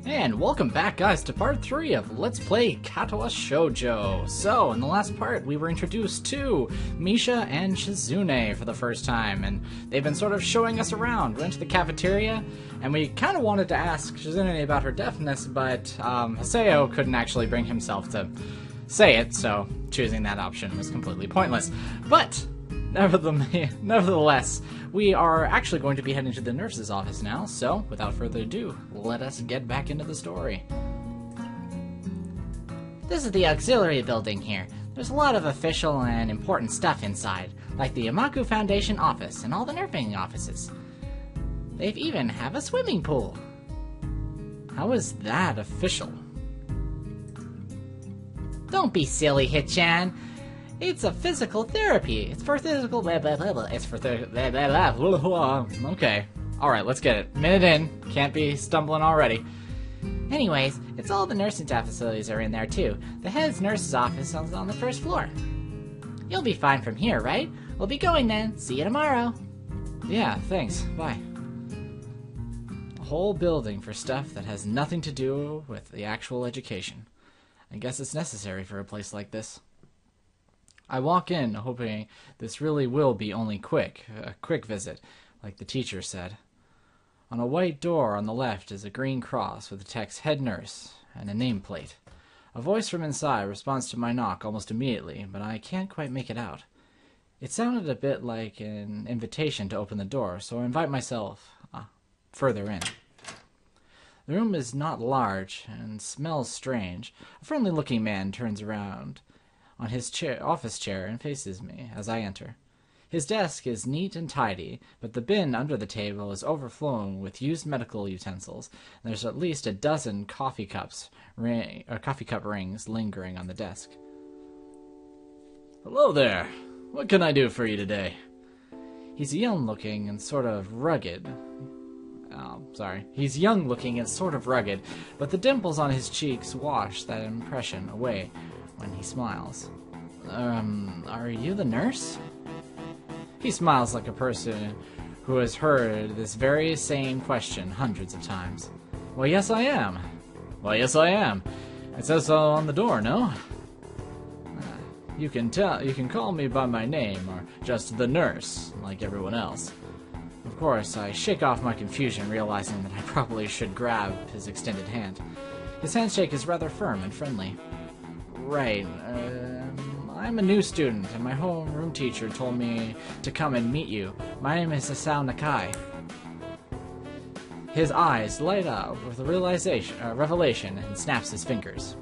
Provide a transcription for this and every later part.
And welcome back, guys, to part 3 of Let's Play Katawa Shoujo. So, in the last part, we were introduced to Misha and Shizune for the first time, and they've been sort of showing us around. We went to the cafeteria, and we kind of wanted to ask Shizune about her deafness, but Haseo couldn't actually bring himself to say it, so choosing that option was completely pointless. But nevertheless, we are actually going to be heading to the nurse's office now, so without further ado, let us get back into the story. This is the auxiliary building here. There's a lot of official and important stuff inside, like the Yamaku Foundation office and all the nursing offices. They've even have a swimming pool. How is that official? Don't be silly, Hichan. It's a physical therapy. It's for physical blah blah blah blah. It's for blah blah blah. Okay. Alright, let's get it. Minute in. Can't be stumbling already. Anyways, it's all the nursing staff facilities are in there too. The head's nurse's office is on the first floor. You'll be fine from here, right? We'll be going then. See you tomorrow. Yeah, thanks. Bye. A whole building for stuff that has nothing to do with the actual education. I guess it's necessary for a place like this. I walk in, hoping this really will be only a quick visit, like the teacher said. On a white door on the left is a green cross with the text Head Nurse and a nameplate. A voice from inside responds to my knock almost immediately, but I can't quite make it out. It sounded a bit like an invitation to open the door, so I invite myself further in. The room is not large and smells strange. A friendly-looking man turns around on his office chair and faces me as I enter. His desk is neat and tidy, but the bin under the table is overflowing with used medical utensils, and there's at least a dozen coffee cup rings lingering on the desk. Hello there. What can I do for you today? He's young-looking and sort of rugged. He's young-looking and sort of rugged, but the dimples on his cheeks wash that impression away when he smiles. Are you the nurse? He smiles like a person who has heard this very same question hundreds of times. Well, yes, I am. Well, yes, I am. It says so on the door, no? You can call me by my name, or just the nurse, like everyone else. Of course, I shake off my confusion, realizing that I probably should grab his extended hand. His handshake is rather firm and friendly. Right, I'm a new student, and my homeroom teacher told me to come and meet you. My name is Asao Nakai. His eyes light up with a revelation and snaps his fingers.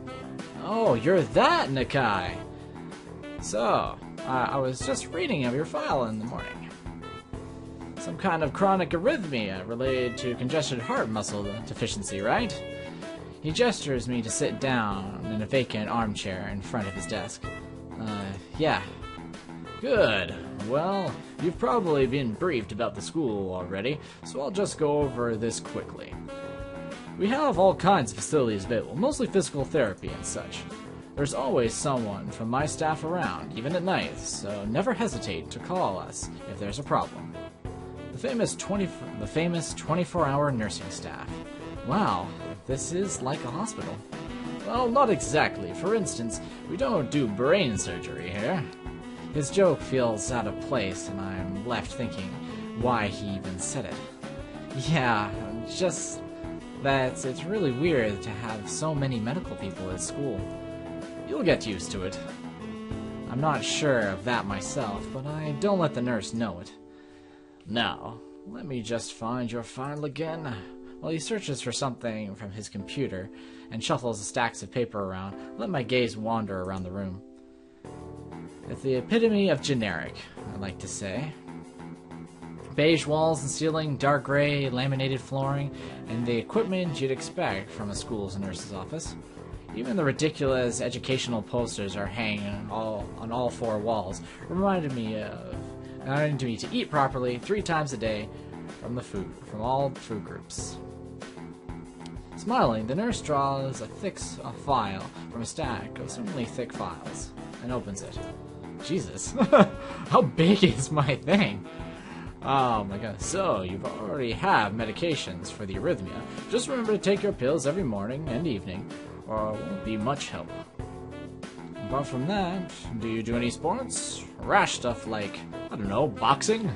Oh, you're that Nakai! So, I was just reading of your file in the morning. Some kind of chronic arrhythmia related to congested heart muscle deficiency, right? He gestures me to sit down in a vacant armchair in front of his desk. Yeah. Good. Well, you've probably been briefed about the school already, so I'll just go over this quickly. We have all kinds of facilities available, mostly physical therapy and such. There's always someone from my staff around, even at night, so never hesitate to call us if there's a problem. The famous 24-hour nursing staff. Wow, this is like a hospital. Well, not exactly. For instance, we don't do brain surgery here. His joke feels out of place, and I'm left thinking why he even said it. Yeah, just that it's really weird to have so many medical people at school. You'll get used to it. I'm not sure of that myself, but I don't let the nurse know it. Now, let me just find your file again. While he searches for something from his computer and shuffles the stacks of paper around, let my gaze wander around the room. It's the epitome of generic, I like to say. Beige walls and ceiling, dark gray laminated flooring, and the equipment you'd expect from a school's nurse's office. Even the ridiculous educational posters are hanging on all four walls, reminding me to eat properly 3 times a day from all food groups. Smiling, the nurse draws a file from a stack of certainly thick files and opens it. Jesus, how big is my thing? Oh my god. So, you already have medications for the arrhythmia. Just remember to take your pills every morning and evening, or it won't be much help. Apart from that, do you do any sports? Rash stuff like, I don't know, boxing?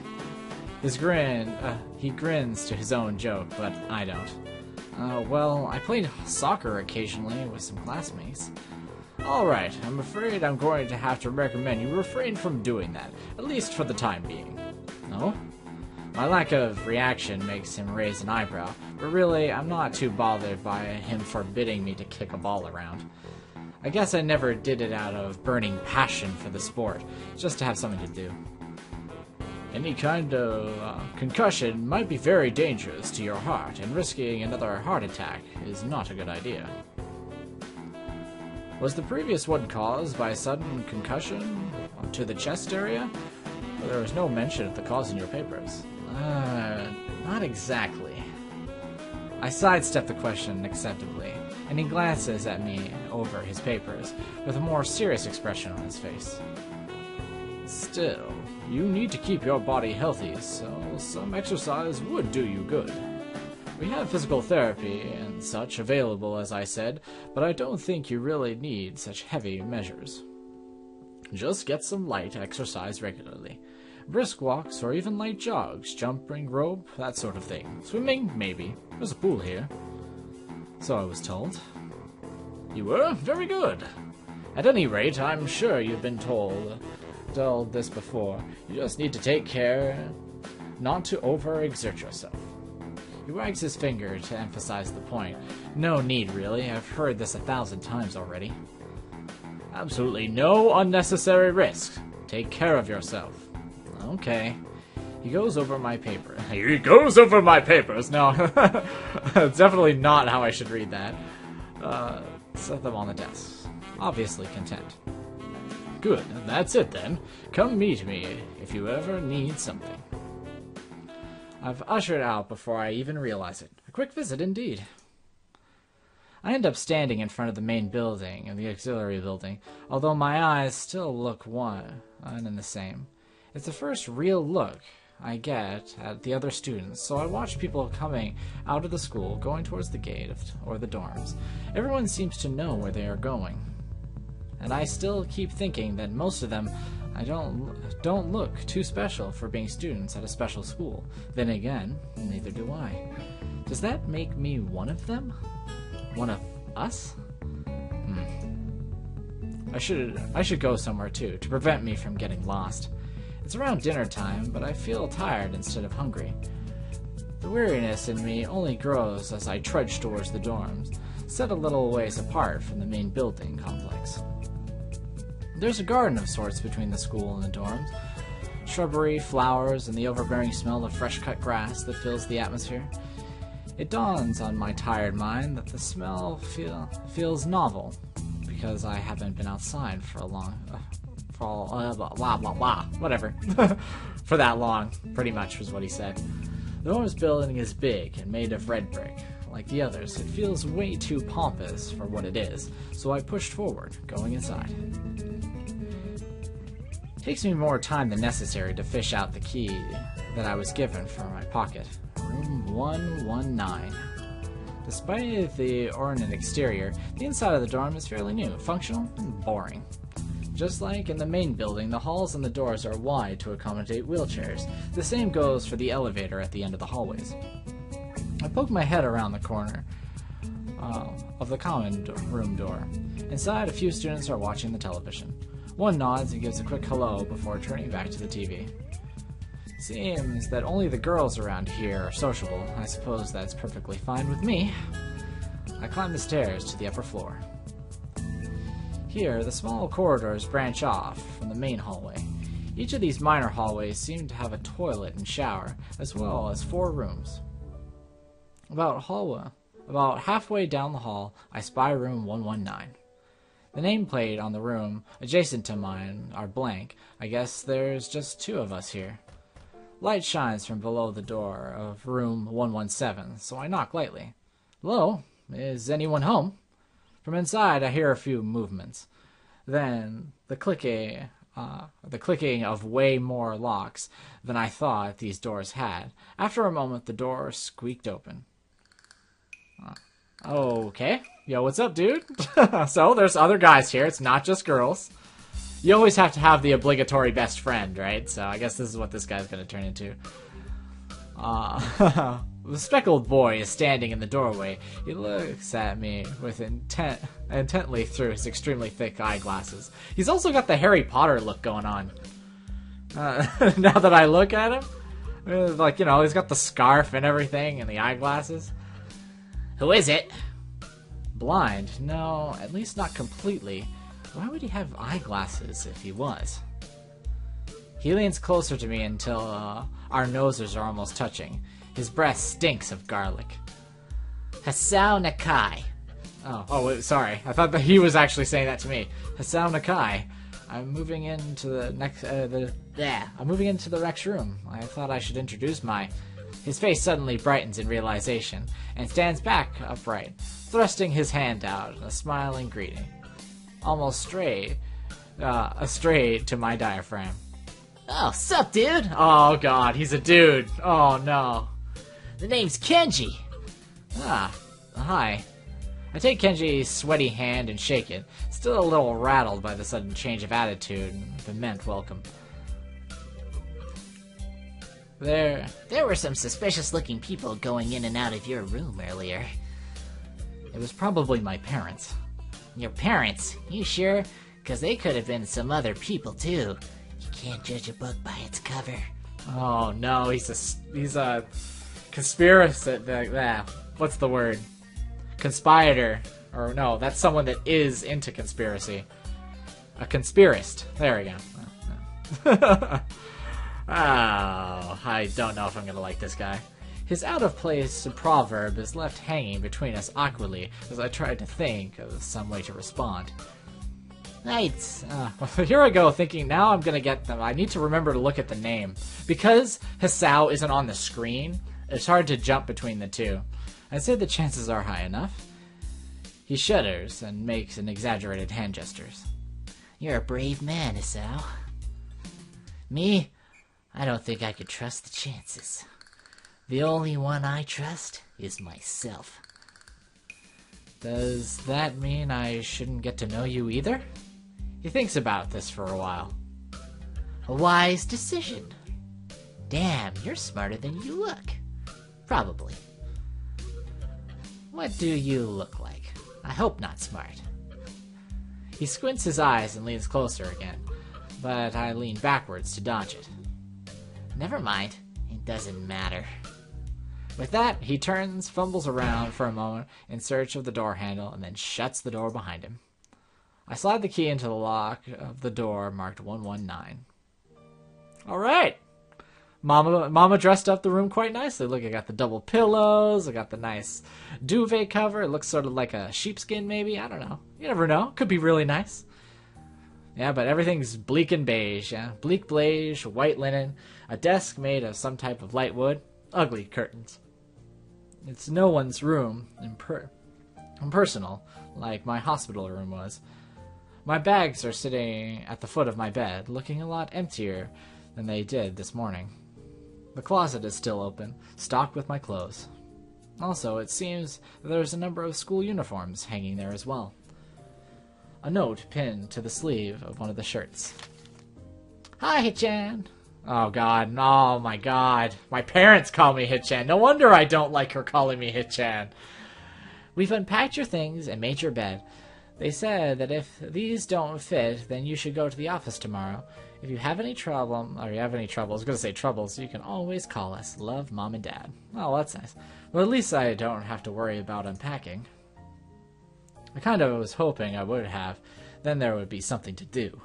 He grins to his own joke, but I don't. Well, I played soccer occasionally with some classmates. Alright, I'm afraid I'm going to have to recommend you refrain from doing that, at least for the time being. No? My lack of reaction makes him raise an eyebrow, but really, I'm not too bothered by him forbidding me to kick a ball around. I guess I never did it out of burning passion for the sport, just to have something to do. Any kind of concussion might be very dangerous to your heart, and risking another heart attack is not a good idea. Was the previous one caused by a sudden concussion to the chest area? There was no mention of the cause in your papers. Not exactly. I sidestep the question acceptably, and he glances at me over his papers, with a more serious expression on his face. Still, you need to keep your body healthy, so some exercise would do you good. We have physical therapy and such available, as I said, but I don't think you really need such heavy measures. Just get some light exercise regularly. Brisk walks or even light jogs, jumping rope, that sort of thing. Swimming, maybe. There's a pool here. So I was told. You were? Very good. At any rate, I'm sure you've been told this before. You just need to take care not to overexert yourself. He wags his finger to emphasize the point. No need, really. I've heard this 1,000 times already. Absolutely no unnecessary risk. Take care of yourself. Okay. He goes over my paper. He goes over my papers! No. It's definitely not how I should read that. Set them on the desk. Obviously content. Good. That's it then. Come meet me if you ever need something. I've ushered out before I even realize it. A quick visit indeed. I end up standing in front of the main building and the auxiliary building, although my eyes still look one and the same. It's the first real look I get at the other students, so I watch people coming out of the school, going towards the gate or the dorms. Everyone seems to know where they are going. And I still keep thinking that most of them don't look too special for being students at a special school. Then again, neither do I. Does that make me one of them? One of us? I should go somewhere too, to prevent me from getting lost. It's around dinner time, but I feel tired instead of hungry. The weariness in me only grows as I trudge towards the dorms, set a little ways apart from the main building complex. There's a garden of sorts between the school and the dorms. Shrubbery, flowers, and the overbearing smell of fresh-cut grass that fills the atmosphere. It dawns on my tired mind that the smell feels novel, because I haven't been outside for whatever. For that long, pretty much was what he said. The dorms building is big and made of red brick. Like the others, it feels way too pompous for what it is, so I pushed forward, going inside. It takes me more time than necessary to fish out the key that I was given from my pocket. Room 119. Despite the ornate exterior, the inside of the dorm is fairly new, functional, and boring. Just like in the main building, the halls and the doors are wide to accommodate wheelchairs. The same goes for the elevator at the end of the hallways. I poke my head around the corner of the common room door. Inside, a few students are watching the television. One nods and gives a quick hello before turning back to the TV. Seems that only the girls around here are sociable. I suppose that's perfectly fine with me. I climb the stairs to the upper floor. Here, the small corridors branch off from the main hallway. Each of these minor hallways seem to have a toilet and shower, as well as 4 rooms. About halfway down the hall, I spy room 119. The nameplate on the room adjacent to mine are blank. I guess there's just 2 of us here. Light shines from below the door of room 117, so I knock lightly. Hello? Is anyone home? From inside, I hear a few movements. Then the clicking the clicking of way more locks than I thought these doors had. After a moment, the door squeaked open. Okay. Yo, what's up, dude? So, there's other guys here. It's not just girls. You always have to have the obligatory best friend, right? So, I guess this is what this guy's going to turn into. The speckled boy is standing in the doorway. He looks at me with intently through his extremely thick eyeglasses. He's also got the Harry Potter look going on. Now that I look at him, like, you know, he's got the scarf and everything and the eyeglasses. Who is it? Blind? No, at least not completely. Why would he have eyeglasses if he was? He leans closer to me until our noses are almost touching. His breath stinks of garlic. Hasao Nakai. Wait, sorry. I thought that he was actually saying that to me. Hasao Nakai. I'm moving into the next. I'm moving into the next room. I thought I should introduce my. His face suddenly brightens in realization and stands back upright, thrusting his hand out, a smiling greeting, almost astray to my diaphragm. Oh, sup, dude? Oh god, he's a dude. Oh no. The name's Kenji. Hi. I take Kenji's sweaty hand and shake it, still a little rattled by the sudden change of attitude and the meant welcome. There were some suspicious-looking people going in and out of your room earlier. It was probably my parents. Your parents? You sure? Because they could have been some other people, too. You can't judge a book by its cover. Oh no, he's a conspiracy. What's the word? Conspirator. Or no, that's someone that is into conspiracy. A conspirist. There we go. Oh, I don't know if I'm gonna like this guy. His out-of-place proverb is left hanging between us awkwardly as I tried to think of some way to respond. Here I go thinking now I'm gonna get them. I need to remember to look at the name. Because Hasao isn't on the screen, it's hard to jump between the two. I'd say the chances are high enough. He shudders and makes an exaggerated hand gestures. You're a brave man, Hasao. Me? I don't think I could trust the chances. The only one I trust is myself. Does that mean I shouldn't get to know you either? He thinks about this for a while. A wise decision. Damn, you're smarter than you look. Probably. What do you look like? I hope not smart. He squints his eyes and leans closer again, but I lean backwards to dodge it. Never mind. It doesn't matter. With that, he turns, fumbles around for a moment in search of the door handle, and then shuts the door behind him. I slide the key into the lock of the door marked 119. Alright! Mama dressed up the room quite nicely. Look, I got the double pillows, I got the nice duvet cover. It looks sort of like a sheepskin, maybe. I don't know. You never know. Could be really nice. Yeah, but everything's bleak and beige, yeah. Bleak beige, white linen, a desk made of some type of light wood, ugly curtains. It's no one's room, impersonal, like my hospital room was. My bags are sitting at the foot of my bed, looking a lot emptier than they did this morning. The closet is still open, stocked with my clothes. Also, it seems there's a number of school uniforms hanging there as well. A note pinned to the sleeve of one of the shirts. Hi, Hichan. Oh god, oh my god. My parents call me Hichan. No wonder I don't like her calling me Hichan. We've unpacked your things and made your bed. They said that if these don't fit, then you should go to the office tomorrow. If you have any troubles, I was going to say troubles, you can always call us. Love, Mom and Dad. Oh, that's nice. Well, at least I don't have to worry about unpacking. I kind of was hoping I would have. Then there would be something to do.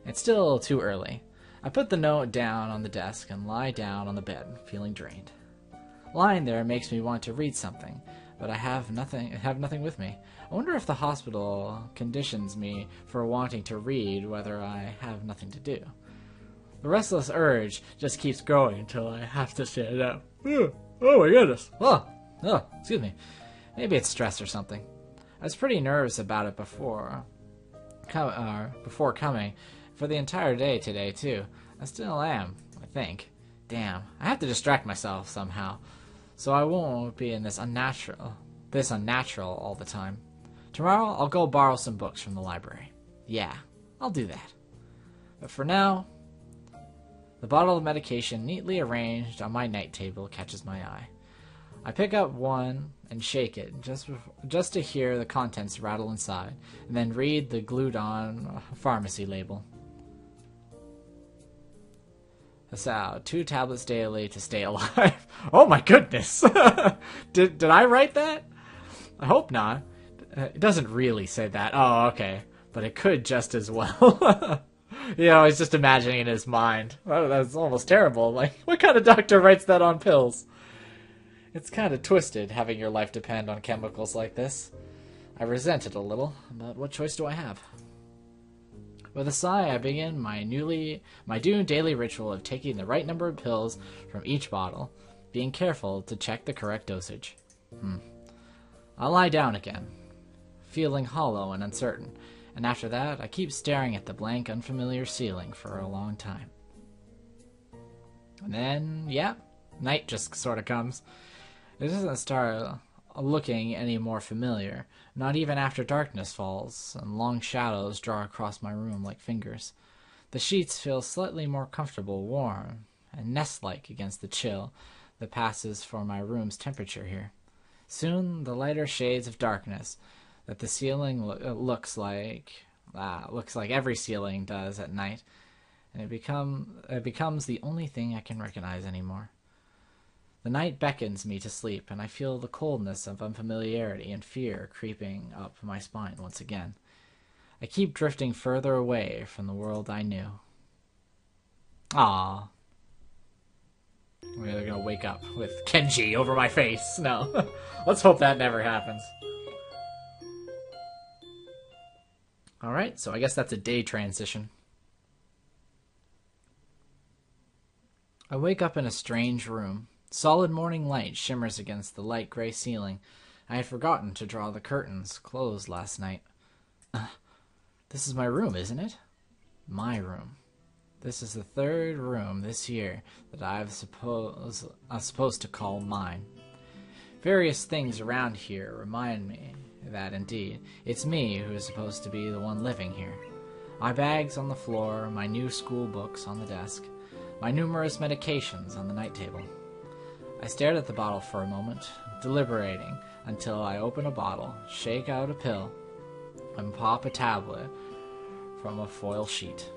It's still too early. I put the note down on the desk and lie down on the bed, feeling drained. Lying there makes me want to read something, but I have nothing with me. I wonder if the hospital conditions me for wanting to read whether I have nothing to do. The restless urge just keeps growing until I have to stand up. Oh my goodness. Oh, excuse me. Maybe it's stress or something. I was pretty nervous about it before. before coming for the entire day today, too. I still am, I think. Damn, I have to distract myself somehow, so I won't be in this unnatural all the time. Tomorrow, I'll go borrow some books from the library. Yeah, I'll do that. But for now, the bottle of medication neatly arranged on my night table catches my eye. I pick up one and shake it, just to hear the contents rattle inside, and then read the glued-on pharmacy label. So, 2 tablets daily to stay alive. Oh my goodness! Did I write that? I hope not. It doesn't really say that. Oh, okay. But it could just as well. He's just imagining in his mind. Oh, that's almost terrible. Like, what kind of doctor writes that on pills? It's kind of twisted, having your life depend on chemicals like this. I resent it a little, but what choice do I have? With a sigh, I begin my due daily ritual of taking the right number of pills from each bottle, being careful to check the correct dosage. I lie down again, feeling hollow and uncertain, and after that, I keep staring at the blank, unfamiliar ceiling for a long time. And then, night just sort of comes. It doesn't start looking any more familiar, not even after darkness falls and long shadows draw across my room like fingers. The sheets feel slightly more comfortable, warm, and nest-like against the chill that passes for my room's temperature here. Soon, the lighter shades of darkness that the ceiling looks like every ceiling does at night, and it becomes the only thing I can recognize anymore. The night beckons me to sleep, and I feel the coldness of unfamiliarity and fear creeping up my spine once again. I keep drifting further away from the world I knew. Ah, we're gonna wake up with Kenji over my face. No, let's hope that never happens. Alright, so I guess that's a day transition. I wake up in a strange room. Solid morning light shimmers against the light gray ceiling. I had forgotten to draw the curtains closed last night. This is my room, isn't it? My room. This is the 3rd room this year that I'm supposed to call mine. Various things around here remind me that, indeed, it's me who is supposed to be the one living here. My bags on the floor, my new school books on the desk, my numerous medications on the night table. I stared at the bottle for a moment, deliberating until I open a bottle, shake out a pill, and pop a tablet from a foil sheet.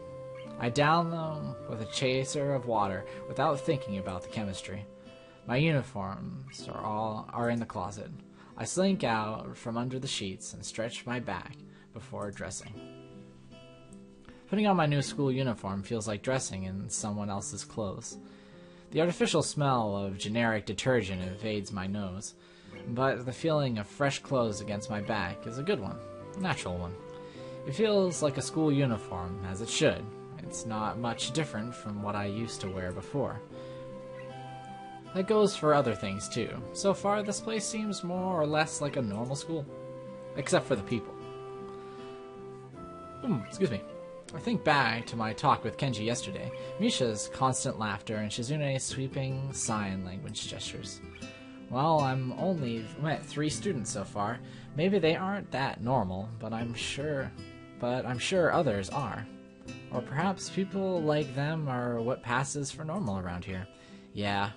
I down them with a chaser of water without thinking about the chemistry. My uniforms are in the closet. I slink out from under the sheets and stretch my back before dressing. Putting on my new school uniform feels like dressing in someone else's clothes. The artificial smell of generic detergent evades my nose, but the feeling of fresh clothes against my back is a good one, a natural one. It feels like a school uniform, as it should. It's not much different from what I used to wear before. That goes for other things too. So far, this place seems more or less like a normal school, except for the people. Excuse me. I think back to my talk with Kenji yesterday, Misha's constant laughter and Shizune's sweeping sign language gestures. Well, I'm only met 3 students so far. Maybe they aren't that normal, but I'm sure others are. Or perhaps people like them are what passes for normal around here. Yeah.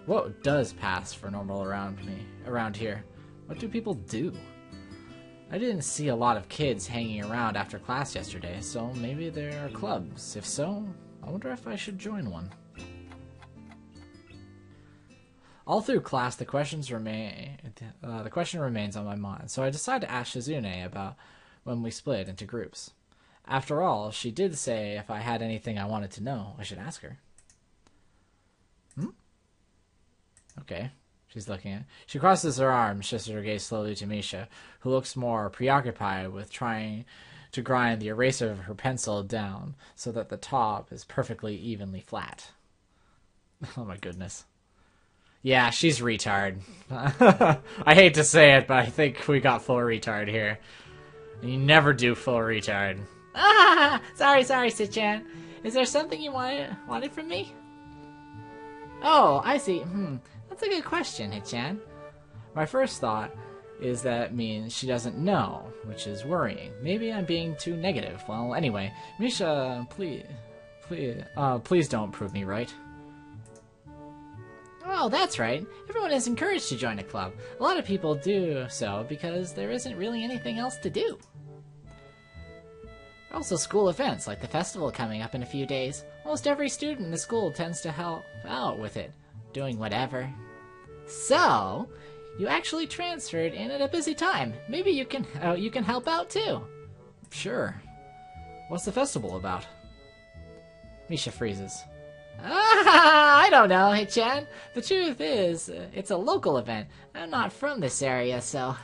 What does pass for normal around here? What do people do? I didn't see a lot of kids hanging around after class yesterday, so maybe there are clubs. If so, I wonder if I should join one. All through class, the question remains on my mind, so I decide to ask Shizune about when we split into groups. After all, she did say if I had anything I wanted to know, I should ask her. Okay. She's looking at. She crosses her arms, shifts her gaze slowly to Misha, who looks more preoccupied with trying to grind the eraser of her pencil down so that the top is perfectly evenly flat. Oh my goodness. Yeah, she's retard. I hate to say it, but I think we got full retard here. You never do full retard. Ah, sorry, Sichan. Is there something you wanted from me? Oh, I see. That's a good question, Hichan. My first thought is that means she doesn't know, which is worrying. Maybe I'm being too negative. Well, anyway, Misha, please don't prove me right. Oh, that's right. Everyone is encouraged to join a club. A lot of people do so because there isn't really anything else to do. Also, school events like the festival coming up in a few days. Almost every student in the school tends to help out with it, doing whatever. So, you actually transferred in at a busy time. Maybe you can help out too. Sure. What's the festival about? Misha freezes. I don't know, Hichan. The truth is, it's a local event. I'm not from this area, so...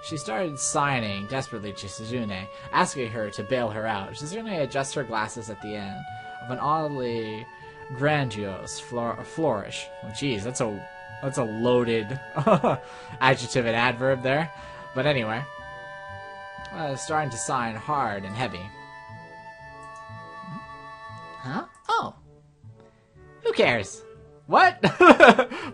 She started signing desperately to Shizune, asking her to bail her out. Shizune adjusts her glasses at the end of an oddly grandiose flourish. Oh, geez, that's a loaded adjective and adverb there. But anyway, starting to sign hard and heavy. Huh? Oh. Who cares? What?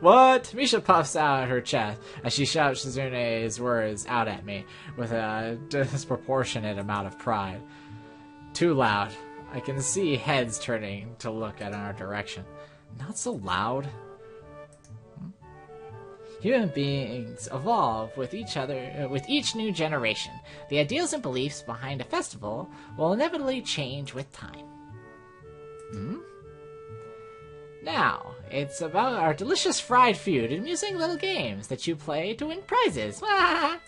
What? Misha puffs out her chest as she shouts Shizune's words out at me with a disproportionate amount of pride. Too loud. I can see heads turning to look at our direction. Not so loud. Human beings evolve with each other, with each new generation. The ideals and beliefs behind a festival will inevitably change with time. Now, it's about our delicious fried food and amusing little games that you play to win prizes. Oh,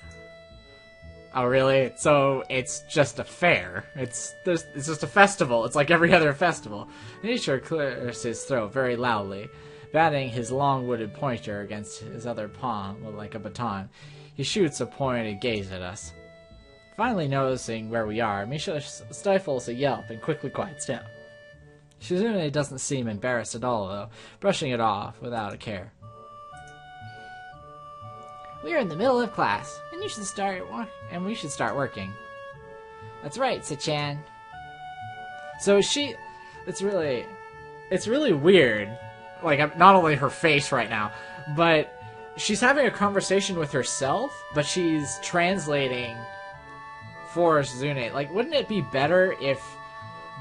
really? So it's just a fair. It's just a festival. It's like every other festival. Nature clears his throat very loudly, batting his long-wooded pointer against his other palm like a baton. He shoots a pointed gaze at us. Finally noticing where we are, Misha stifles a yelp and quickly quiets down. Shizune doesn't seem embarrassed at all, though, brushing it off without a care. We're in the middle of class, and we should start working. That's right, Sichan. So it's really weird. Like, not only her face right now, but she's having a conversation with herself, but she's translating for Shizune. Like, wouldn't it be better if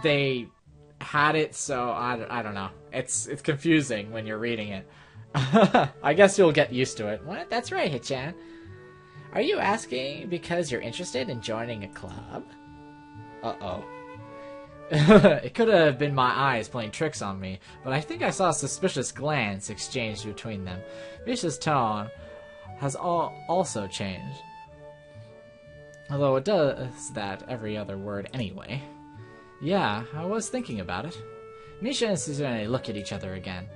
they had it so I don't know. It's confusing when you're reading it. I guess you'll get used to it. What? That's right, Hichan. Are you asking because you're interested in joining a club? Uh-oh. It could have been my eyes playing tricks on me, but I think I saw a suspicious glance exchanged between them. Misha's tone has also changed, although it does that every other word anyway. Yeah, I was thinking about it. Misha and Shizune look at each other again.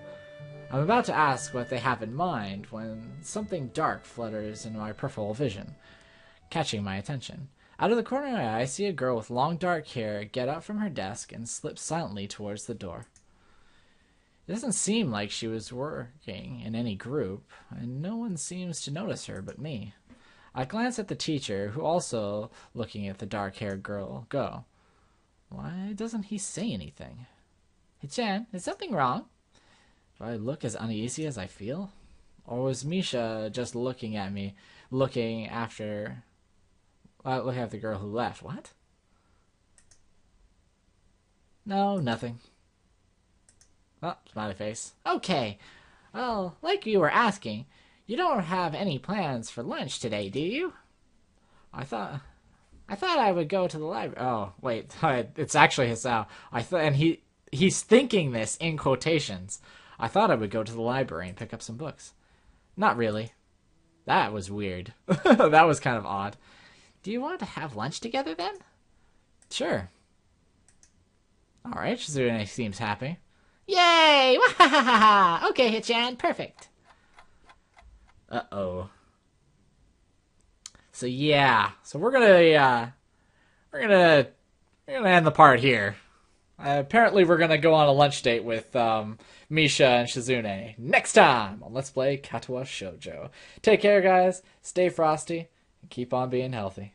I'm about to ask what they have in mind when something dark flutters in my peripheral vision, catching my attention. Out of the corner of my eye, I see a girl with long dark hair get up from her desk and slip silently towards the door. It doesn't seem like she was working in any group, and no one seems to notice her but me. I glance at the teacher, who also looking at the dark-haired girl go. Why doesn't he say anything? Hichan, is something wrong? Do I look as uneasy as I feel? Or was Misha just looking at me, looking after the girl who left? What? No, nothing. Oh, smiley face. Okay. Well, like you were asking, you don't have any plans for lunch today, do you? I thought I would go to the library. Oh, wait. It's actually Hisao. And he's thinking this in quotations. I thought I would go to the library and pick up some books. Not really. That was weird. That was kind of odd. Do you want to have lunch together then? Sure. Alright, Shizune seems happy. Yay! Okay, Hichan, perfect. Uh-oh. So yeah. So we're gonna end the part here. Apparently we're going to go on a lunch date with Misha and Shizune next time on Let's Play Katawa Shoujo. Take care, guys. Stay frosty. And keep on being healthy.